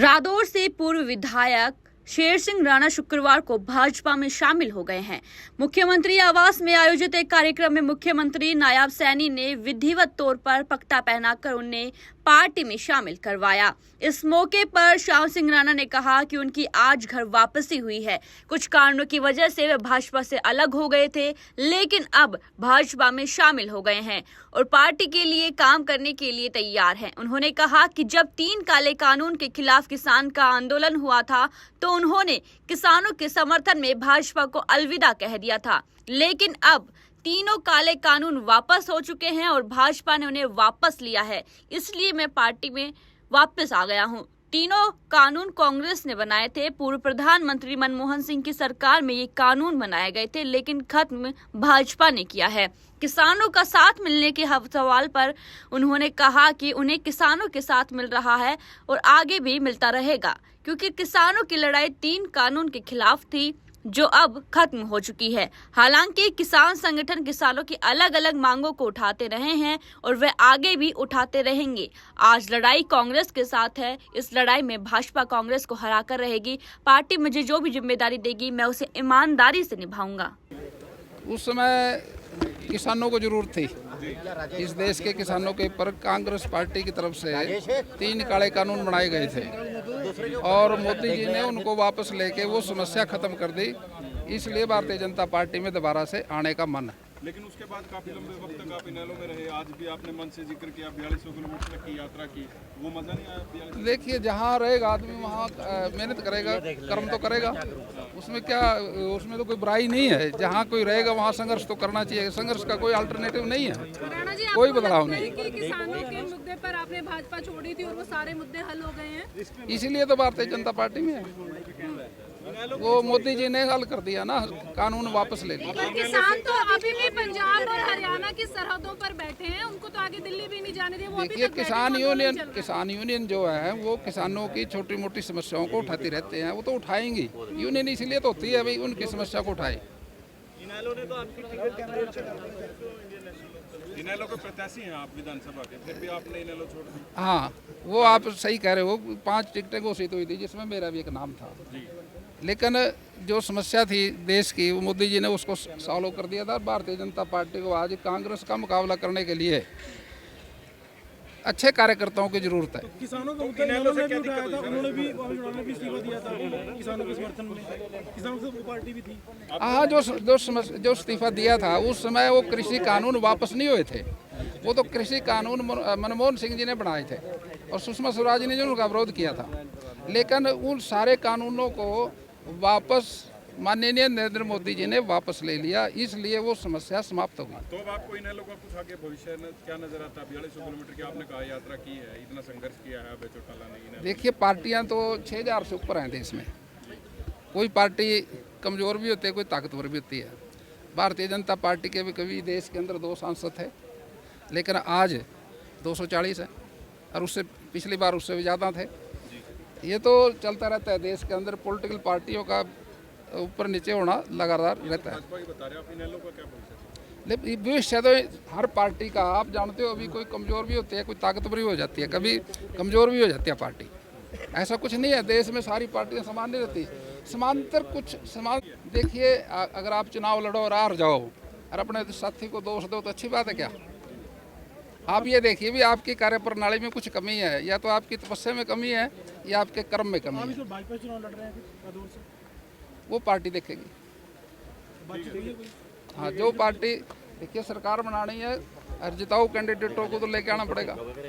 रादौर से पूर्व विधायक शेर सिंह राणा शुक्रवार को भाजपा में शामिल हो गए हैं। मुख्यमंत्री आवास में आयोजित एक कार्यक्रम में मुख्यमंत्री नायब सैनी ने विधिवत तौर पर पगटा पहनाकर उन्हें पार्टी में शामिल करवाया। इस मौके पर शेर सिंह राणा ने कहा कि उनकी आज घर वापसी हुई है। कुछ कारणों की वजह से वे भाजपा से अलग हो गए थे, लेकिन अब भाजपा में शामिल हो गए हैं और पार्टी के लिए काम करने के लिए तैयार हैं। उन्होंने कहा कि जब 3 काले कानून के खिलाफ किसान का आंदोलन हुआ था तो उन्होंने किसानों के समर्थन में भाजपा को अलविदा कह दिया था, लेकिन अब तीनों काले कानून वापस हो चुके हैं और भाजपा ने उन्हें वापस लिया है, इसलिए मैं पार्टी में वापस आ गया हूं। तीनों कानून कांग्रेस ने बनाए थे। पूर्व प्रधानमंत्री मनमोहन सिंह की सरकार में ये कानून बनाए गए थे, लेकिन खत्म भाजपा ने किया है। किसानों का साथ मिलने के सवाल पर उन्होंने कहा कि उन्हें किसानों के साथ मिल रहा है और आगे भी मिलता रहेगा, क्योंकि किसानों की लड़ाई 3 कानून के खिलाफ थी जो अब खत्म हो चुकी है। हालांकि किसान संगठन किसानों की अलग अलग मांगों को उठाते रहे हैं और वे आगे भी उठाते रहेंगे। आज लड़ाई कांग्रेस के साथ है। इस लड़ाई में भाजपा कांग्रेस को हराकर रहेगी। पार्टी मुझे जो भी जिम्मेदारी देगी मैं उसे ईमानदारी से निभाऊंगा। उस समय किसानों को जरूरत थी। इस देश के किसानों के ऊपर कांग्रेस पार्टी की तरफ से 3 काले कानून बनाए गए थे और मोदी जी ने उनको वापस लेके वो समस्या खत्म कर दी। इसलिए भारतीय जनता पार्टी में दोबारा से आने का मन है। लेकिन उसके बाद काफी लंबे वक्त तक आप इनेलो में रहे। आज भी आपने मन से जिक्र किया 4200 किलोमीटर तक की यात्रा की, वो मजा नहीं आया? 4200 देखिए, जहाँ रहेगा आदमी वहाँ मेहनत करेगा, कर्म तो करेगा। उसमें क्या, उसमें तो कोई बुराई नहीं है। जहाँ कोई रहेगा वहाँ संघर्ष तो करना चाहिए। संघर्ष का कोई अल्टरनेटिव नहीं है, कोई बदलाव नहीं। किसानों के मुद्दे पर आपने भाजपा छोड़ी थी और वो सारे मुद्दे हल हो गए हैं, इसीलिए तो भारतीय जनता पार्टी में है। वो मोदी जी ने हल कर दिया ना, कानून वापस ले लिया। पर किसान तो अभी भी पंजाब और हरियाणा की सरहदों पर बैठे हैं, उनको तो आगे दिल्ली भी नहीं जाने दिए। देखिए, किसान यूनियन जो है वो किसानों की छोटी मोटी समस्याओं को उठाती रहते हैं। वो तो उठाएंगी, यूनियन इसलिए तो होती है भाई उनकी समस्या को उठाए। इनेलो के प्रत्याशी हैं आप विधानसभा के, फिर भी आपने इनेलो छोड़ दी। हाँ, वो आप सही कह रहे हो। 5 टिकटें घोषित हुई थी जिसमें मेरा भी एक नाम था, लेकिन जो समस्या थी देश की वो मोदी जी ने उसको सॉल्व कर दिया था। भारतीय जनता पार्टी को आज कांग्रेस का मुकाबला करने के लिए अच्छे कार्यकर्ताओं की जरूरत है। किसानों का मुद्दा इनेलो ने भी उठाया था, उन्होंने भी इस्तीफा दिया था किसानों के समर्थन में। किसानों से वो पार्टी भी थी। हाँ, जो इस्तीफा दिया था उस समय वो कृषि कानून वापस नहीं हुए थे। वो तो कृषि कानून मनमोहन सिंह जी ने बनाए थे और सुषमा स्वराज ने जो उनका विरोध किया था, लेकिन उन सारे कानूनों को वापस माननीय नरेंद्र मोदी जी ने वापस ले लिया, इसलिए वो समस्या समाप्त हो गई। तो अब आपको इनेलो का कुछ आगे भविष्य क्या नजर आता है? 4200 किलोमीटर की आपने कहा यात्रा की है, इतना संघर्ष किया है बेचौटाला ने। देखिए, पार्टियां तो 6000 से ऊपर हैं देश में। कोई पार्टी कमज़ोर भी होती है, कोई ताकतवर भी होती है। भारतीय जनता पार्टी के भी कभी देश के अंदर 2 सांसद थे, लेकिन आज 240 है और उससे पिछली बार उससे भी ज़्यादा थे। ये तो चलता रहता है देश के अंदर। पॉलिटिकल पार्टियों का ऊपर नीचे होना लगातार रहता है। लेकिन भविष्य तो हर पार्टी का आप जानते हो, अभी कोई कमज़ोर भी होती है, कोई ताकतवर भी हो जाती है, कभी कमज़ोर भी हो जाती है पार्टी। ऐसा कुछ नहीं है, देश में सारी पार्टियां समान नहीं रहती। समांतर कुछ समान। देखिए, अगर आप चुनाव लड़ो और हार जाओ और अपने साथी को दोष दो तो अच्छी बात है क्या? आप ये देखिए भी आपकी कार्यप्रणाली में कुछ कमी है, या तो आपकी तपस्या में कमी है या आपके कर्म में कमी है। भाजपा चुनाव लड़ रहे हैं, वो पार्टी देखेगी। हाँ, जो पार्टी देखिए सरकार बनानी है और जिताऊ कैंडिडेटों को तो लेके आना पड़ेगा।